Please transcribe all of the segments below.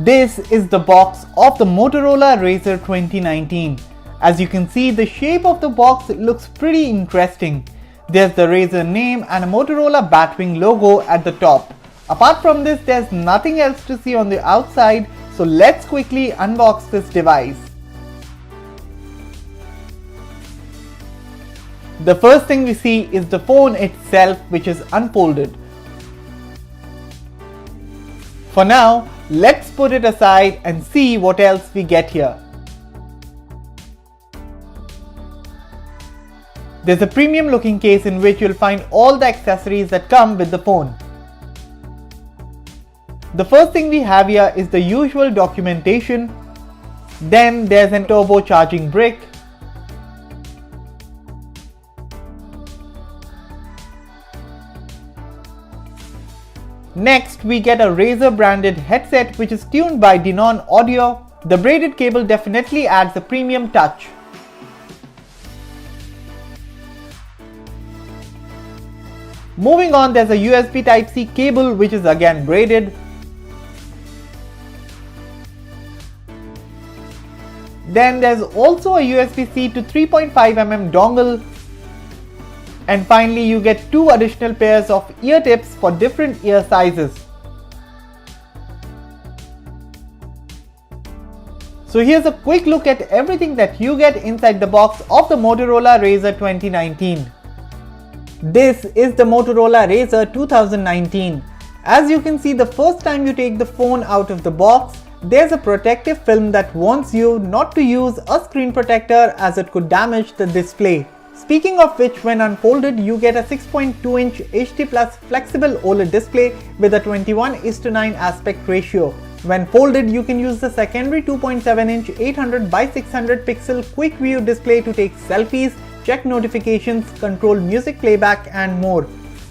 This is the box of the Motorola Razr 2019. As you can see, the shape of the box looks pretty interesting. There's the Razr name and a Motorola Batwing logo at the top. Apart from this, there's nothing else to see on the outside, so let's quickly unbox this device. The first thing we see is the phone itself, which is unfolded. For now, let's put it aside and see what else we get here. There's a premium looking case in which you'll find all the accessories that come with the phone. The first thing we have here is the usual documentation. Then there's an turbo charging brick. Next, we get a Razr branded headset which is tuned by Denon Audio. The braided cable definitely adds a premium touch. Moving on, there's a USB Type-C cable which is again braided. Then there's also a USB-C to 3.5mm dongle. And finally, you get two additional pairs of ear tips for different ear sizes. So here's a quick look at everything that you get inside the box of the Motorola Razr 2019. This is the Motorola Razr 2019. As you can see, the first time you take the phone out of the box, there's a protective film that warns you not to use a screen protector as it could damage the display. Speaking of which, when unfolded, you get a 6.2-inch HD Plus flexible OLED display with a 21:9 aspect ratio. When folded, you can use the secondary 2.7-inch 800x600 pixel quick view display to take selfies, check notifications, control music playback and more.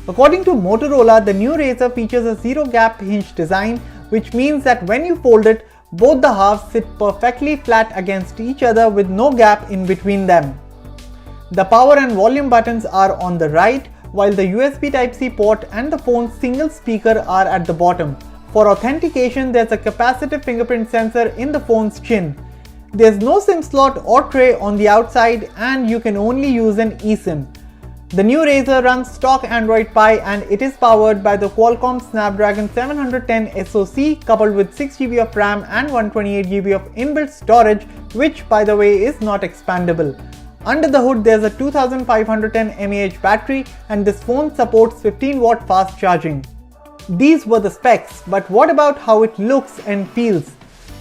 According to Motorola, the new Razr features a zero gap hinge design, which means that when you fold it, both the halves sit perfectly flat against each other with no gap in between them. The power and volume buttons are on the right, while the USB Type-C port and the phone's single speaker are at the bottom. For authentication, there's a capacitive fingerprint sensor in the phone's chin. There's no SIM slot or tray on the outside, and you can only use an eSIM. The new Razr runs stock Android Pie and it is powered by the Qualcomm Snapdragon 710 SoC coupled with 6GB of RAM and 128GB of inbuilt storage, which by the way is not expandable. Under the hood, there's a 2510 mAh battery and this phone supports 15-watt fast charging. These were the specs, but what about how it looks and feels?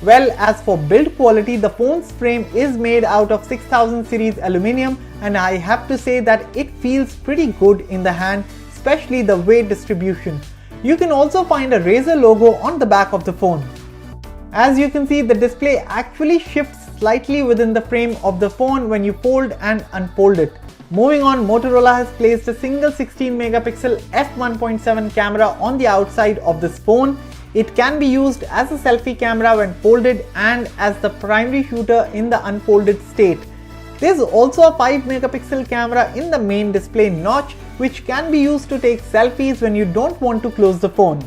Well, as for build quality, the phone's frame is made out of 6000 series aluminum and I have to say that it feels pretty good in the hand, especially the weight distribution. You can also find a Razr logo on the back of the phone. As you can see, the display actually shifts slightly within the frame of the phone when you fold and unfold it. Moving on, Motorola has placed a single 16-megapixel f1.7 camera on the outside of this phone. It can be used as a selfie camera when folded and as the primary shooter in the unfolded state. There's also a 5-megapixel camera in the main display notch, which can be used to take selfies when you don't want to close the phone.